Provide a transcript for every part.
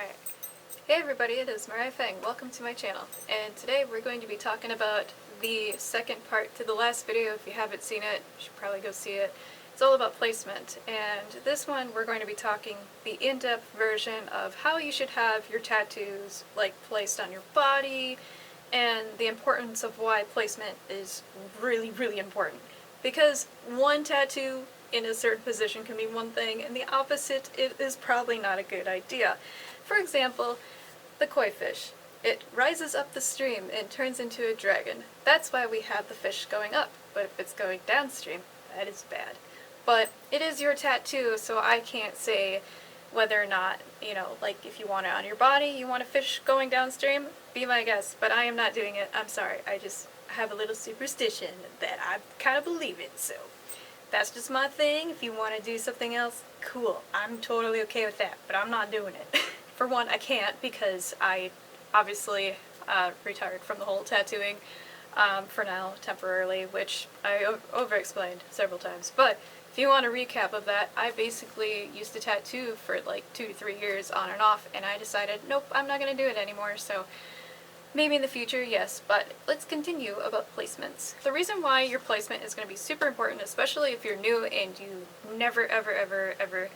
Alright. Hey everybody, it is MariahFang. Welcome to my channel. And today we're going to be talking about the second part to the last video. If you haven't seen it, you should probably go see it. It's all about placement. And this one we're going to be talking the in-depth version of how you should have your tattoos placed on your body and the importance of why placement is really, really important. Because one tattoo in a certain position can be one thing, and the opposite is probably not a good idea. For example, the koi fish. It rises up the stream and turns into a dragon. That's why we have the fish going up. But if it's going downstream, that is bad. But it is your tattoo, so I can't say whether or not, if you want it on your body, you want a fish going downstream, be my guest. But I am not doing it. I'm sorry. I just have a little superstition that I kind of believe in, so that's just my thing. If you want to do something else, cool. I'm totally okay with that, but I'm not doing it. For one, I can't because I obviously retired from the whole tattooing for now, temporarily, which I over-explained several times. But if you want a recap of that, I basically used to tattoo for like 2 to 3 years on and off, and I decided, nope, I'm not going to do it anymore, so maybe in the future, yes, but let's continue about placements. The reason why your placement is going to be super important, especially if you're new and you never, ever, ever, ever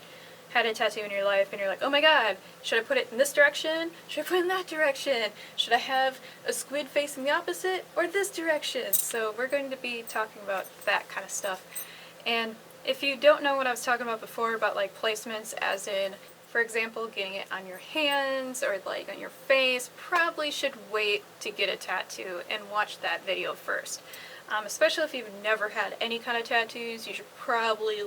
had a tattoo in your life and you're like, oh my god, should I put it in this direction? Should I put it in that direction? Should I have a squid facing the opposite or this direction? So we're going to be talking about that kind of stuff. And if you don't know what I was talking about before about placements as in, for example, getting it on your hands or on your face, probably should wait to get a tattoo and watch that video first. Especially if you've never had any kind of tattoos, you should probably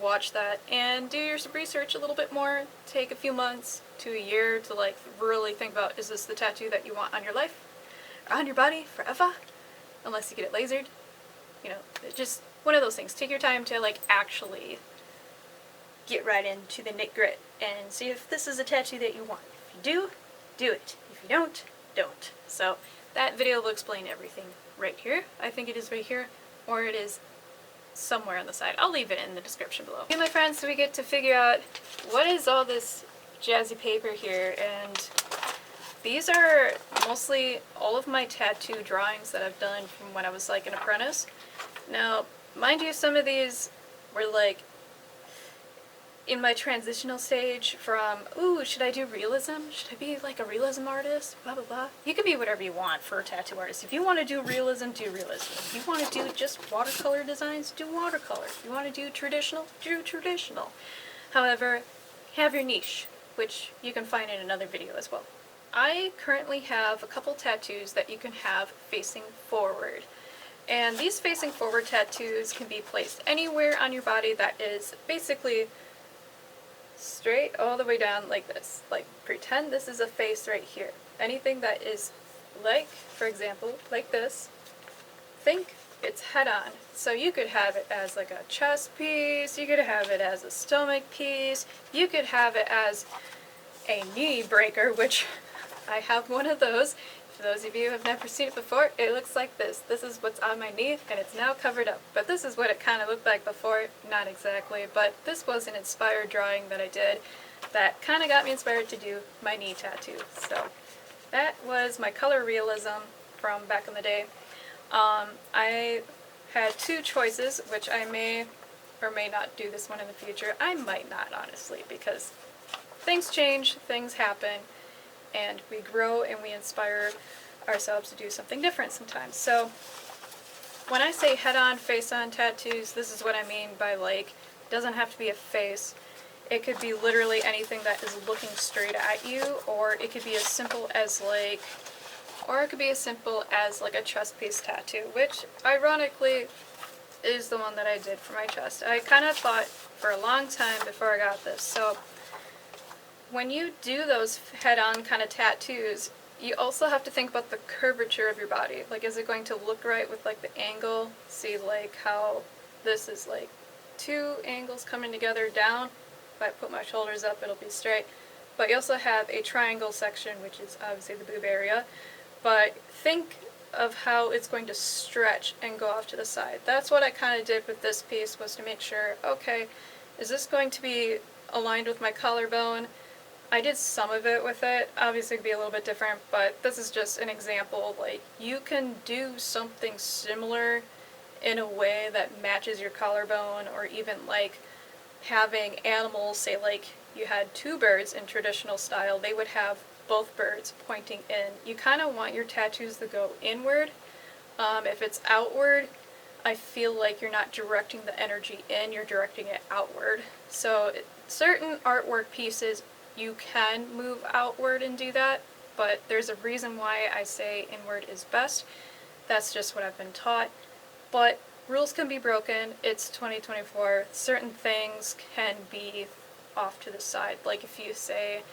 watch that and do your research a little bit more. Take a few months to a year to really think about, is this the tattoo that you want on your life? Or on your body forever? Unless you get it lasered. It's just one of those things. Take your time to actually get right into the nit-grit and see if this is a tattoo that you want. If you do, do it. If you don't, don't. So that video will explain everything right here. I think it is right here, or it is somewhere on the side. I'll leave it in the description below. Okay, my friends, so we get to figure out what is all this jazzy paper here, and these are mostly all of my tattoo drawings that I've done from when I was an apprentice. Now, mind you, some of these were in my transitional stage from, ooh, should I do realism? Should I be a realism artist? Blah, blah, blah. You can be whatever you want for a tattoo artist. If you want to do realism, do realism. If you want to do just watercolor designs, do watercolor. If you want to do traditional, do traditional. However, have your niche, which you can find in another video as well. I currently have a couple tattoos that you can have facing forward. And these facing forward tattoos can be placed anywhere on your body that is basically straight all the way down like this. Pretend this is a face right here. Anything that is for example, like this, think it's head on. So you could have it as a chest piece, you could have it as a stomach piece, you could have it as a knee breaker, which I have one of those. For those of you who have never seen it before, it looks like this. This is what's on my knee, and it's now covered up. But this is what it kind of looked like before. Not exactly, but this was an inspired drawing that I did that kind of got me inspired to do my knee tattoo. So that was my color realism from back in the day. I had 2 choices, which I may or may not do this one in the future. I might not, honestly, because things change, things happen, and we grow and we inspire ourselves to do something different sometimes. So when I say head-on, face-on tattoos, this is what I mean by it doesn't have to be a face. It could be literally anything that is looking straight at you, or it could be as simple as a chest piece tattoo, which ironically is the one that I did for my chest. I kind of thought for a long time before I got this. So when you do those head-on kind of tattoos, you also have to think about the curvature of your body. Is it going to look right with the angle? See how this is 2 angles coming together down. If I put my shoulders up, it'll be straight. But you also have a triangle section, which is obviously the boob area. But think of how it's going to stretch and go off to the side. That's what I kind of did with this piece, was to make sure, okay, is this going to be aligned with my collarbone? I did some of it with it. Obviously it'd be a little bit different, but this is just an example. Like, you can do something similar in a way that matches your collarbone, or even like having animals, say like you had two birds in traditional style, they would have both birds pointing in. You kind of want your tattoos to go inward. If it's outward, I feel like you're not directing the energy in, you're directing it outward. So certain artwork pieces you can move outward and do that, but there's a reason why I say inward is best. That's just what I've been taught. But rules can be broken. It's 2024. Certain things can be off to the side. Like if you say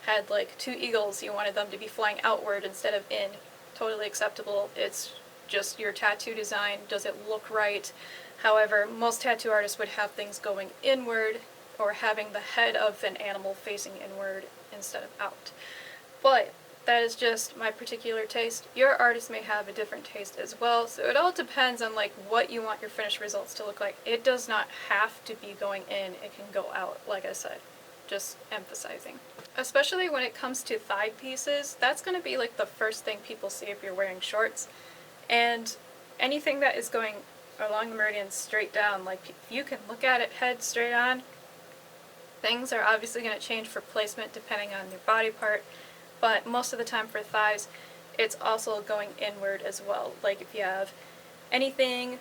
had like two eagles, you wanted them to be flying outward instead of in. Totally acceptable. It's just your tattoo design. Does it look right? However, most tattoo artists would have things going inward, or having the head of an animal facing inward instead of out. But that is just my particular taste. Your artist may have a different taste as well, so it all depends on like what you want your finished results to look like. It does not have to be going in, it can go out, like I said. Just emphasizing. Especially when it comes to thigh pieces, that's going to be like the first thing people see if you're wearing shorts. And anything that is going along the meridian straight down, like you can look at it head straight on. Things are obviously going to change for placement depending on your body part, but most of the time for thighs, it's also going inward as well. Like if you have anything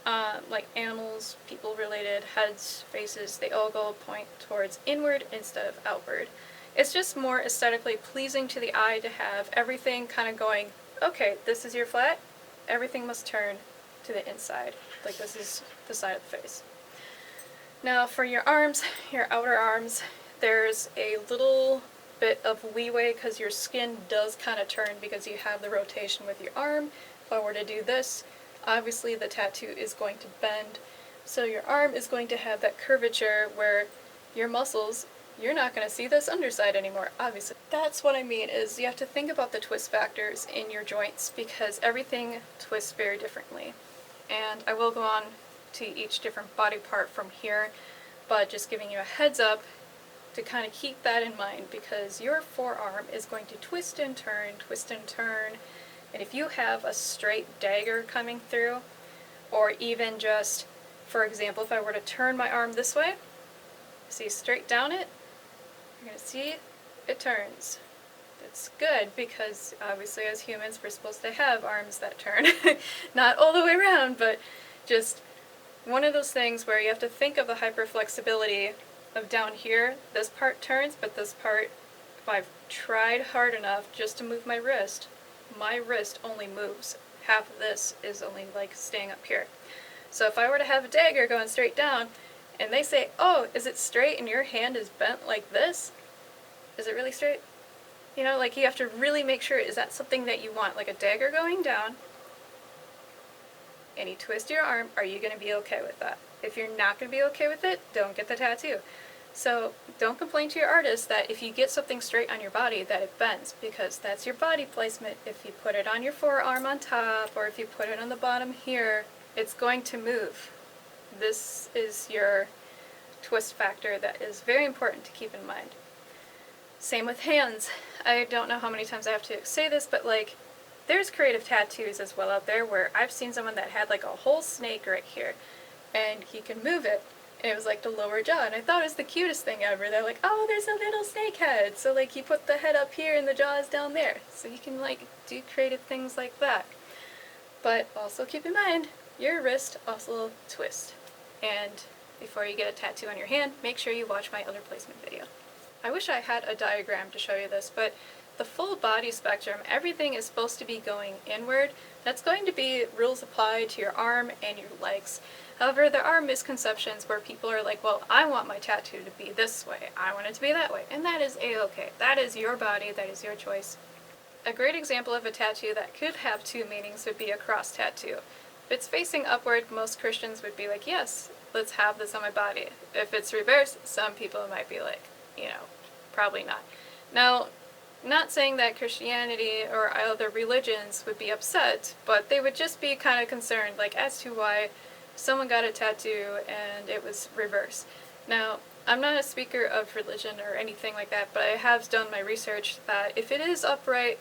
like animals, people related, heads, faces, they all go point towards inward instead of outward. It's just more aesthetically pleasing to the eye to have everything kind of going, okay, this is your flat, everything must turn to the inside. Like this is the side of the face. Now for your arms, your outer arms, there's a little bit of leeway because your skin does kind of turn because you have the rotation with your arm. If I were to do this, obviously the tattoo is going to bend. So your arm is going to have that curvature where your muscles, you're not going to see this underside anymore, obviously. That's what I mean, is you have to think about the twist factors in your joints because everything twists very differently. And I will go on to each different body part from here, but just giving you a heads up to kind of keep that in mind because your forearm is going to twist and turn, and if you have a straight dagger coming through, or even just, for example, if I were to turn my arm this way, see straight down it, you're going to see it turns. That's good because obviously as humans we're supposed to have arms that turn. Not all the way around, but just one of those things where you have to think of the hyperflexibility of down here, this part turns, but this part, if I've tried hard enough just to move my wrist only moves. Half of this is only like staying up here. So if I were to have a dagger going straight down, and they say, oh, is it straight and your hand is bent like this? Is it really straight? You know, like you have to really make sure, is that something that you want? Like a dagger going down, and you twist your arm, are you going to be okay with that? If you're not going to be okay with it, don't get the tattoo. So don't complain to your artist that if you get something straight on your body that it bends, because that's your body placement. If you put it on your forearm on top, or if you put it on the bottom here, it's going to move. This is your twist factor that is very important to keep in mind. Same with hands. I don't know how many times I have to say this, but like, there's creative tattoos as well out there where I've seen someone that had like a whole snake right here, and he can move it, and it was like the lower jaw, and I thought it was the cutest thing ever. They're like, oh, there's a little snake head, so like you put the head up here and the jaw is down there, so you can like do creative things like that. But also keep in mind, your wrist also twists, and before you get a tattoo on your hand, make sure you watch my other placement video. I wish I had a diagram to show you this, but the full body spectrum, everything is supposed to be going inward. That's going to be rules applied to your arm and your legs. However, there are misconceptions where people are like, well, I want my tattoo to be this way, I want it to be that way, and that is a-okay. That is your body, that is your choice. A great example of a tattoo that could have two meanings would be a cross tattoo. If it's facing upward, most Christians would be like, yes, let's have this on my body. If it's reversed, some people might be like, you know, probably not. Now, not saying that Christianity or other religions would be upset, but they would just be kind of concerned, like, as to why someone got a tattoo and it was reversed. Now, I'm not a speaker of religion or anything like that, but I have done my research that if it is upright,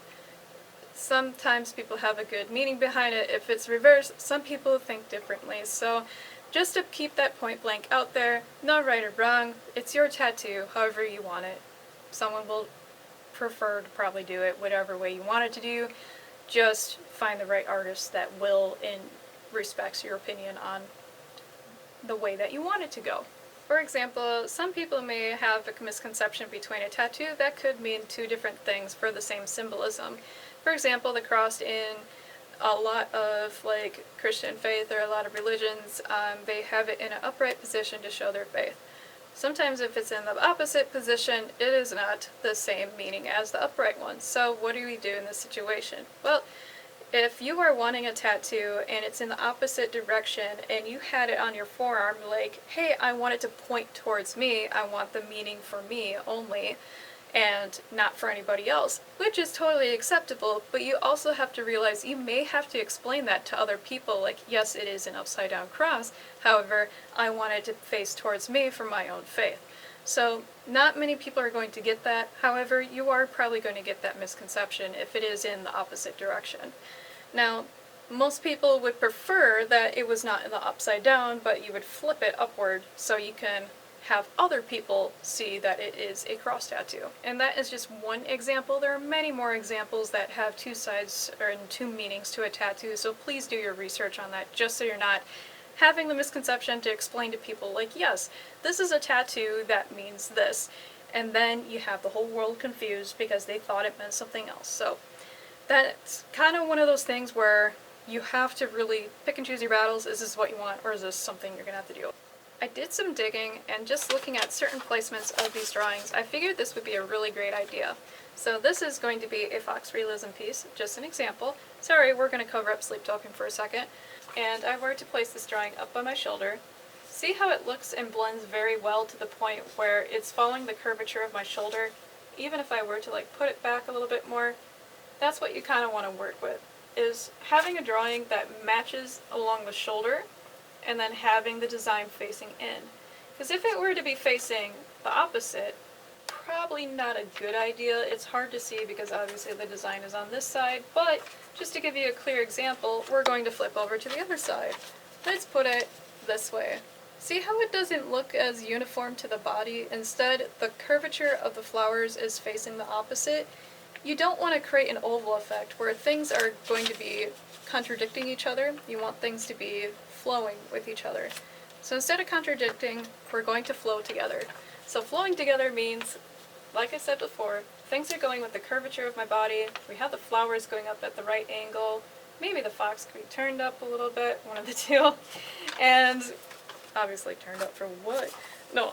sometimes people have a good meaning behind it. If it's reversed, some people think differently. So just to keep that point blank out there, no right or wrong, it's your tattoo, however you want it. Someone will prefer to probably do it whatever way you want it to do. Just find the right artist that will and respects your opinion on the way that you want it to go. For example, some people may have a misconception between a tattoo that could mean two different things for the same symbolism. For example, the cross in a lot of like Christian faith or a lot of religions, they have it in an upright position to show their faith. Sometimes if it's in the opposite position, it is not the same meaning as the upright one. So what do we do in this situation? Well, if you are wanting a tattoo and it's in the opposite direction and you had it on your forearm like, hey, I want it to point towards me, I want the meaning for me only and not for anybody else, which is totally acceptable, but you also have to realize you may have to explain that to other people, like, yes, it is an upside down cross, however, I want it to face towards me for my own faith. So not many people are going to get that, however, you are probably going to get that misconception if it is in the opposite direction. Now, most people would prefer that it was not in the upside down, but you would flip it upward so you can have other people see that it is a cross tattoo. And that is just one example. There are many more examples that have two sides or two meanings to a tattoo, so please do your research on that just so you're not having the misconception to explain to people like, yes, this is a tattoo that means this, and then you have the whole world confused because they thought it meant something else. So that's kind of one of those things where you have to really pick and choose your battles. Is this what you want, or is this something you're gonna have to deal with? I did some digging, and just looking at certain placements of these drawings, I figured this would be a really great idea. So this is going to be a fox realism piece, just an example. Sorry, we're going to cover up sleep token for a second. And I were to place this drawing up on my shoulder. See how it looks and blends very well to the point where it's following the curvature of my shoulder? Even if I were to like put it back a little bit more, that's what you kind of want to work with, is having a drawing that matches along the shoulder and then having the design facing in. Because if it were to be facing the opposite, probably not a good idea. It's hard to see because obviously the design is on this side, but just to give you a clear example, we're going to flip over to the other side. Let's put it this way. See how it doesn't look as uniform to the body? Instead, the curvature of the flowers is facing the opposite. You don't want to create an oval effect where things are going to be contradicting each other. You want things to be flowing with each other. So instead of contradicting, we're going to flow together. So flowing together means, like I said before, things are going with the curvature of my body. We have the flowers going up at the right angle. Maybe the fox could be turned up a little bit, one of the two. And obviously turned up for what? No.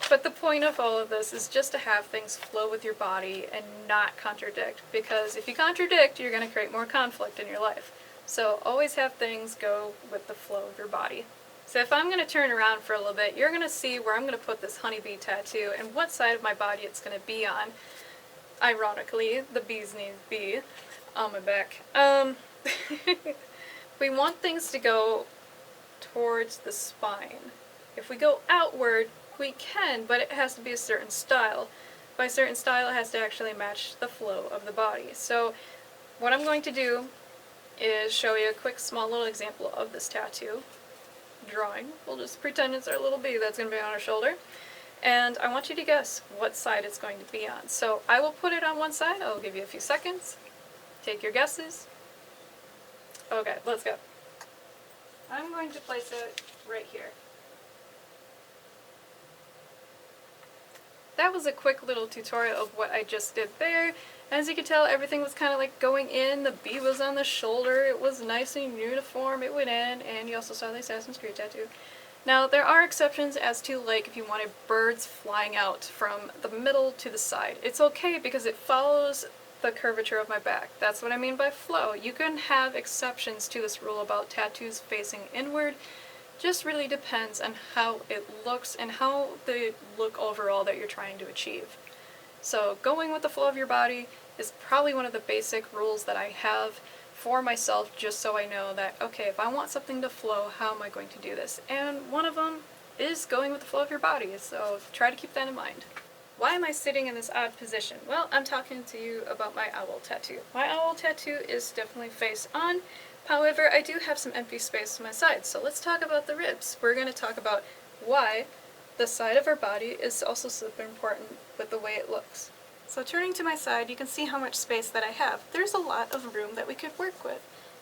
But the point of all of this is just to have things flow with your body and not contradict. Because if you contradict, you're going to create more conflict in your life. So always have things go with the flow of your body. So if I'm going to turn around for a little bit, you're going to see where I'm going to put this honeybee tattoo and what side of my body it's going to be on. Ironically, the bee's knees bee on my back. We want things to go towards the spine. If we go outward, we can, but it has to be a certain style. By certain style, it has to actually match the flow of the body. So what I'm going to do is show you a quick small little example of this tattoo drawing. We'll just pretend it's our little bee that's going to be on our shoulder. And I want you to guess what side it's going to be on. So I will put it on one side. I'll give you a few seconds. Take your guesses. Okay, let's go. I'm going to place it right here. That was a quick little tutorial of what I just did there. As you can tell, everything was kind of like going in. The bee was on the shoulder. It was nice and uniform. It went in, and you also saw the Assassin's Creed tattoo. Now, there are exceptions as to, like, if you wanted birds flying out from the middle to the side. It's okay because it follows the curvature of my back. That's what I mean by flow. You can have exceptions to this rule about tattoos facing inward. Just really depends on how it looks and how the look overall that you're trying to achieve. So going with the flow of your body is probably one of the basic rules that I have for myself, just so I know that, okay, if I want something to flow, how am I going to do this? And one of them is going with the flow of your body, so try to keep that in mind. Why am I sitting in this odd position? Well, I'm talking to you about my owl tattoo. My owl tattoo is definitely face on. However, I do have some empty space to my side, so let's talk about the ribs. We're going to talk about why the side of our body is also super important with the way it looks. So turning to my side, you can see how much space that I have. There's a lot of room that we could work with.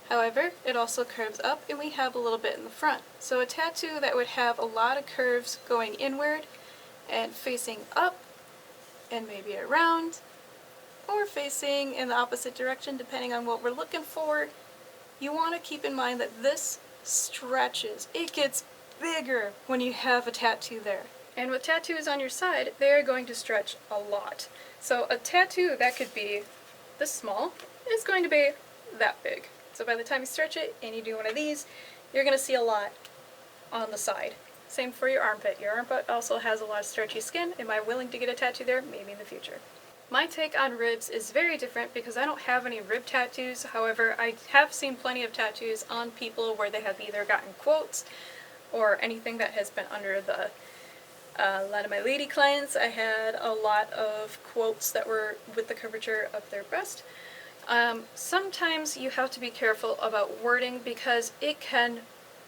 However, it also curves up and we have a little bit in the front. So a tattoo that would have a lot of curves going inward and facing up and maybe around, or facing in the opposite direction depending on what we're looking for, you want to keep in mind that this stretches. It gets bigger when you have a tattoo there. And with tattoos on your side, they are going to stretch a lot. So a tattoo that could be this small is going to be that big. So by the time you stretch it and you do one of these, you're going to see a lot on the side. Same for your armpit. Your armpit also has a lot of stretchy skin. Am I willing to get a tattoo there? Maybe in the future. My take on ribs is very different because I don't have any rib tattoos. However, I have seen plenty of tattoos on people where they have either gotten quotes or anything that has been under the a lot of my lady clients. I had a lot of quotes that were with the curvature of their breast. Sometimes you have to be careful about wording because it can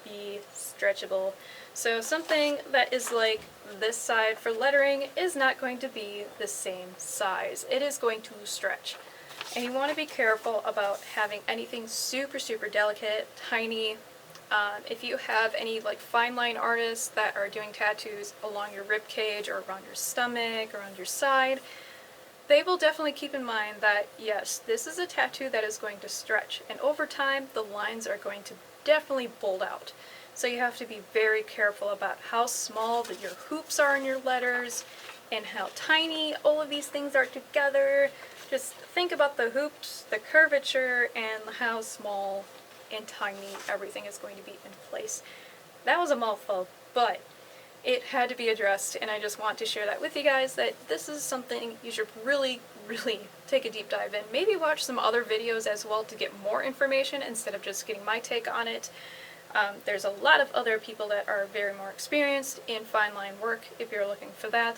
be stretchable. So something that is like this side for lettering is not going to be the same size. It is going to stretch. And you want to be careful about having anything super, super delicate, tiny. If you have any like fine line artists that are doing tattoos along your rib cage or around your stomach or on your side, they will definitely keep in mind that yes, this is a tattoo that is going to stretch, and over time the lines are going to definitely bold out. So you have to be very careful about how small your hoops are in your letters and how tiny all of these things are together. Just think about the hoops, the curvature, and how small and tiny everything is going to be in place. That was a mouthful, but it had to be addressed, and I just want to share that with you guys, that this is something you should really, really take a deep dive in. Maybe watch some other videos as well to get more information instead of just getting my take on it. There's a lot of other people that are very more experienced in fine line work if you're looking for that.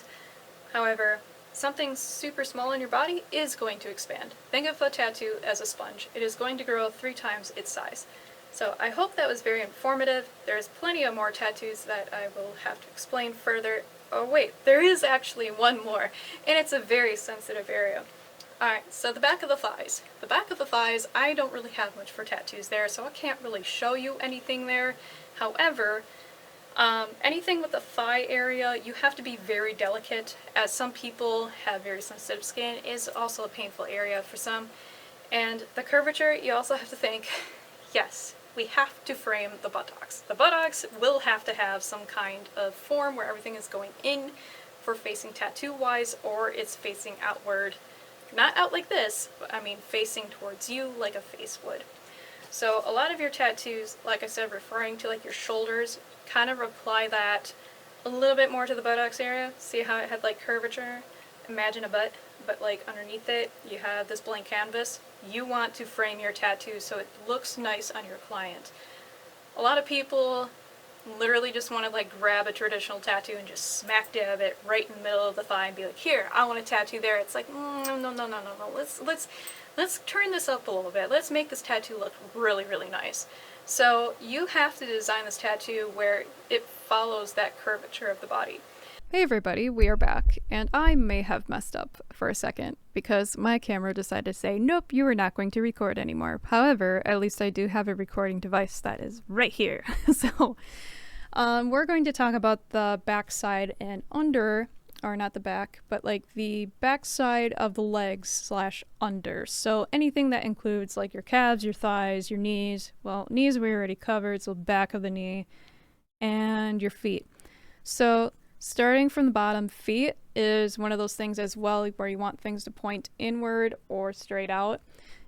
However, something super small in your body is going to expand. Think of a tattoo as a sponge. It is going to grow 3 times its size. So I hope that was very informative. There's plenty of more tattoos that I will have to explain further. Oh wait, there is actually one more, and it's a very sensitive area. Alright, so the back of the thighs. The back of the thighs, I don't really have much for tattoos there, so I can't really show you anything there. However, anything with the thigh area, you have to be very delicate, as some people have very sensitive skin. It is also a painful area for some. And the curvature, you also have to think, yes, we have to frame the buttocks. The buttocks will have to have some kind of form where everything is going in for facing tattoo-wise, or it's facing outward. Not out like this, but I mean facing towards you like a face would. So a lot of your tattoos, like I said, referring to like your shoulders, kind of apply that a little bit more to the buttocks area. See how it had like curvature? Imagine a butt, but like underneath it you have this blank canvas. You want to frame your tattoo so it looks nice on your client. A lot of people literally just want to like grab a traditional tattoo and just smack dab it right in the middle of the thigh and be like, here, I want a tattoo there. It's like, no. Let's turn this up a little bit. Let's make this tattoo look really, really nice. So you have to design this tattoo where it follows that curvature of the body. Hey everybody, we are back, and I may have messed up for a second because my camera decided to say, nope, you are not going to record anymore. However, at least I do have a recording device that is right here. So we're going to talk about the back side and under, or not the back, but like the back side of the legs / under. So anything that includes like your calves, your thighs, your knees. Well, knees we already covered, so back of the knee, and your feet. So starting from the bottom, feet is one of those things as well where you want things to point inward or straight out.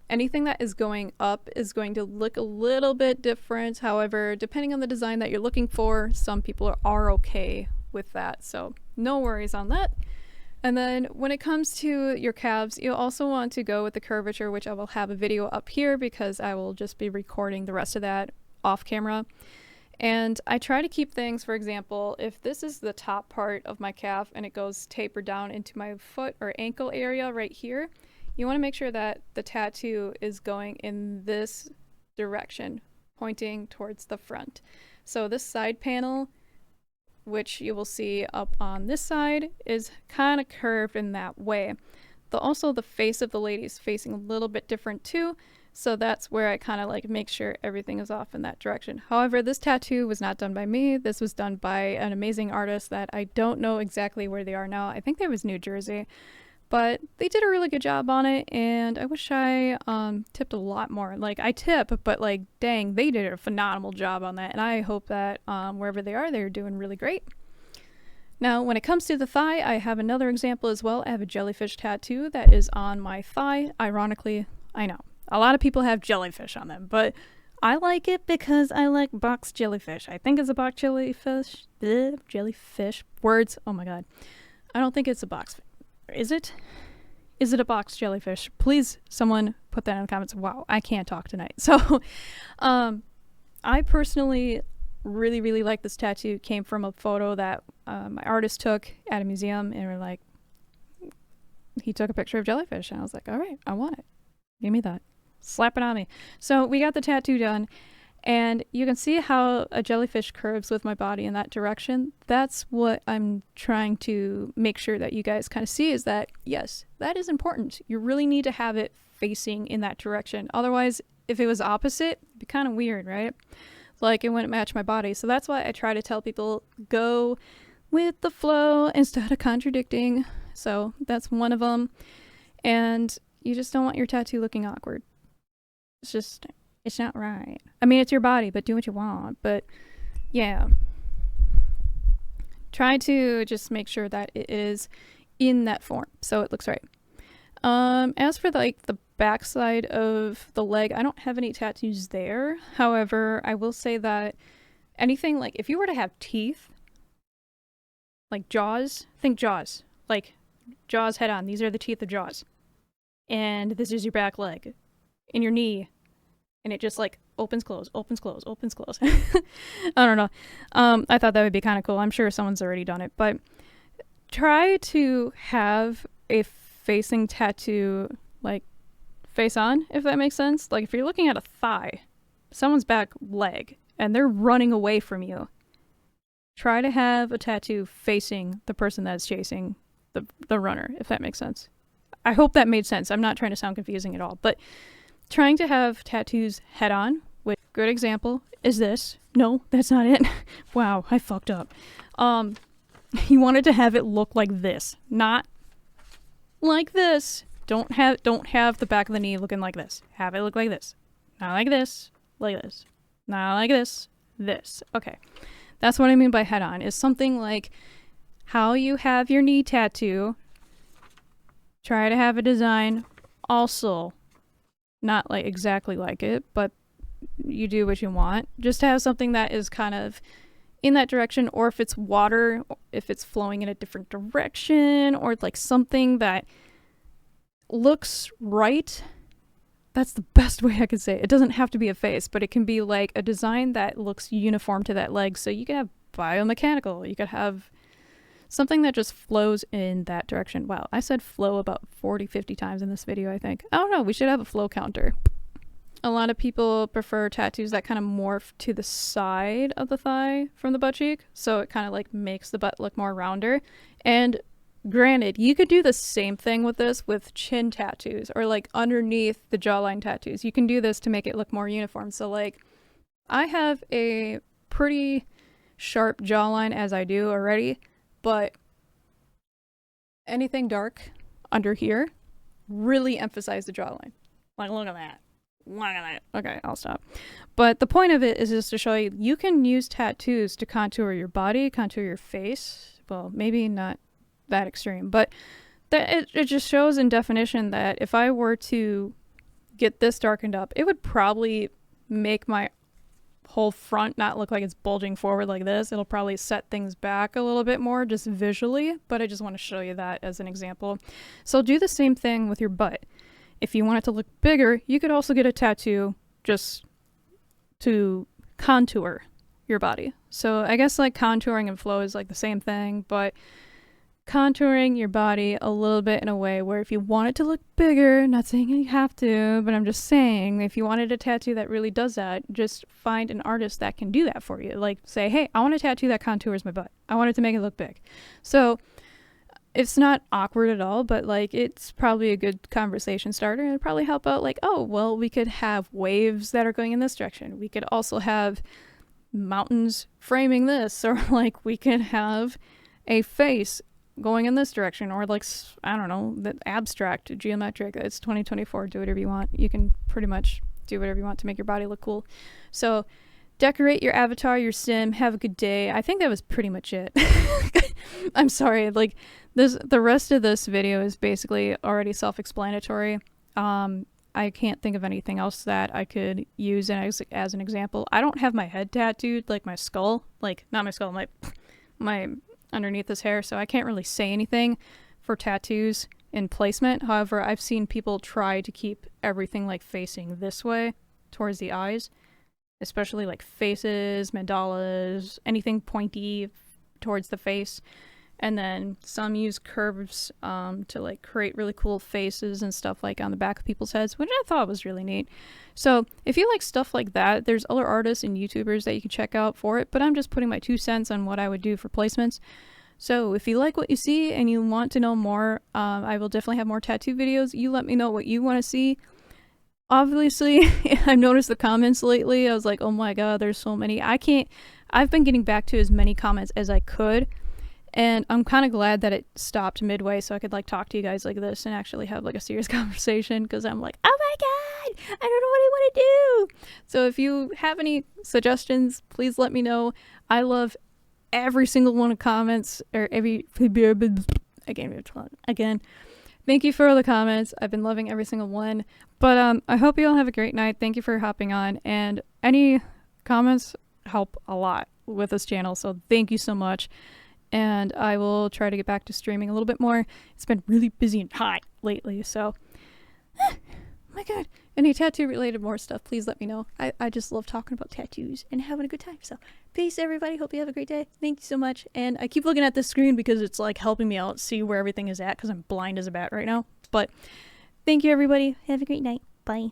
Anything that is going up is going to look a little bit different. However, depending on the design that you're looking for, some people are okay with that. So no worries on that. And then when it comes to your calves, you also want to go with the curvature, which I will have a video up here because I will just be recording the rest of that off camera. And I try to keep things, for example, if this is the top part of my calf and it goes tapered down into my foot or ankle area right here, you want to make sure that the tattoo is going in this direction, pointing towards the front. So this side panel, which you will see up on this side, is kind of curved in that way. Also, the face of the lady is facing a little bit different too, so that's where I kind of like make sure everything is off in that direction. However, this tattoo was not done by me. This was done by an amazing artist that I don't know exactly where they are now. I think they was New Jersey, but they did a really good job on it, and I wish I tipped a lot more. Like, I tip, but like, dang, they did a phenomenal job on that, and I hope that wherever they are, they're doing really great. Now, when it comes to the thigh, I have another example as well. I have a jellyfish tattoo that is on my thigh. Ironically, I know, a lot of people have jellyfish on them, but I like it because I like box jellyfish. I think it's a box jellyfish. Jellyfish. Words. Oh my god. I don't think it's a box. Is it? Is it a box jellyfish? Please, someone put that in the comments. Wow, I can't talk tonight. So, I personally really, really like this tattoo. It came from a photo that my artist took at a museum, and we're like, he took a picture of jellyfish, and I was like, all right, I want it. Give me that. Slap it on me. So we got the tattoo done, and you can see how a jellyfish curves with my body in that direction. That's what I'm trying to make sure that you guys kind of see, is that, yes, that is important. You really need to have it facing in that direction. Otherwise, if it was opposite, it'd be kind of weird, right? Like, it wouldn't match my body. So that's why I try to tell people, go with the flow instead of contradicting. So that's one of them. And you just don't want your tattoo looking awkward. It's not right. I mean, it's your body, but do what you want. But yeah, try to just make sure that it is in that form so it looks right. As for like the backside of the leg, I don't have any tattoos there. However, I will say that anything, like if you were to have teeth, like jaws, think jaws, like jaws head on. These are the teeth of jaws. And this is your back leg and your knee. And it just like opens, close, opens, close, opens, close. I don't know. I thought that would be kind of cool. I'm sure someone's already done it, but try to have a facing tattoo, like face on, if that makes sense. Like if you're looking at a thigh, someone's back leg, and they're running away from you, try to have a tattoo facing the person that's chasing the runner, if that makes sense. I hope that made sense. I'm not trying to sound confusing at all, but trying to have tattoos head on, with good example is this. No, that's not it. Wow, I fucked up. You wanted to have it look like this, not like this. Don't have the back of the knee looking like this. Have it look like this. Not like this, like this. Not like this, this. Okay. That's what I mean by head on, is something like how you have your knee tattoo. Try to have a design also not like exactly like it, but you do what you want. Just to have something that is kind of in that direction, or if it's water, if it's flowing in a different direction, or like something that looks right. That's the best way I could say it. It doesn't have to be a face, but it can be like a design that looks uniform to that leg. So you could have biomechanical, you could have something that just flows in that direction. Wow, I said flow about 40, 50 times in this video, I think. I don't know, we should have a flow counter. A lot of people prefer tattoos that kind of morph to the side of the thigh from the butt cheek, so it kind of like makes the butt look more rounder. And granted, you could do the same thing with this with chin tattoos, or like underneath the jawline tattoos. You can do this to make it look more uniform. So like, I have a pretty sharp jawline as I do already, but anything dark under here really emphasize the jawline. Like, look at that. Look at that. Okay, I'll stop. But the point of it is just to show you, you can use tattoos to contour your body, contour your face. Well, maybe not that extreme, but that it just shows in definition that if I were to get this darkened up, it would probably make my whole front not look like it's bulging forward like this. It'll probably set things back a little bit more just visually, but I just want to show you that as an example. So do the same thing with your butt. If you want it to look bigger, you could also get a tattoo just to contour your body. So I guess like contouring and flow is like the same thing, but contouring your body a little bit in a way where if you want it to look bigger, not saying you have to, but I'm just saying if you wanted a tattoo that really does that, just find an artist that can do that for you. Like say, hey, I want a tattoo that contours my butt. I want it to make it look big. So it's not awkward at all, but like it's probably a good conversation starter, and it'd probably help out like, oh, well, we could have waves that are going in this direction. We could also have mountains framing this, or like we could have a face going in this direction, or like, I don't know, the abstract, geometric. It's 2024. Do whatever you want. You can pretty much do whatever you want to make your body look cool. So decorate your avatar, your sim, have a good day. I think that was pretty much it. I'm sorry, like the rest of this video is basically already self-explanatory. I can't think of anything else that I could use as an example. I don't have my head tattooed, like my skull, like not my skull, my underneath this hair, so I can't really say anything for tattoos in placement. However, I've seen people try to keep everything like facing this way towards the eyes, especially like faces, mandalas, anything pointy towards the face. And then some use curves to like create really cool faces and stuff like on the back of people's heads, which I thought was really neat. So if you like stuff like that, there's other artists and YouTubers that you can check out for it, but I'm just putting my 2 cents on what I would do for placements. So if you like what you see and you want to know more, I will definitely have more tattoo videos. You let me know what you want to see. Obviously, I've noticed the comments lately. I was like, oh my god, there's so many. I've been getting back to as many comments as I could. And I'm kind of glad that it stopped midway so I could like talk to you guys like this and actually have like a serious conversation, because I'm like, oh my god, I don't know what I want to do. So if you have any suggestions, please let me know. I love every single one of comments, or again. Thank you for all the comments. I've been loving every single one. But I hope you all have a great night. Thank you for hopping on, and any comments help a lot with this channel, so thank you so much. And I will try to get back to streaming a little bit more. It's been really busy and hot lately, so oh my god. Any tattoo related more stuff, please let me know. I just love talking about tattoos and having a good time. So peace everybody, hope you have a great day. Thank you so much. And I keep looking at this screen because it's like helping me out see where everything is at, because I'm blind as a bat right now. But thank you everybody, have a great night. Bye.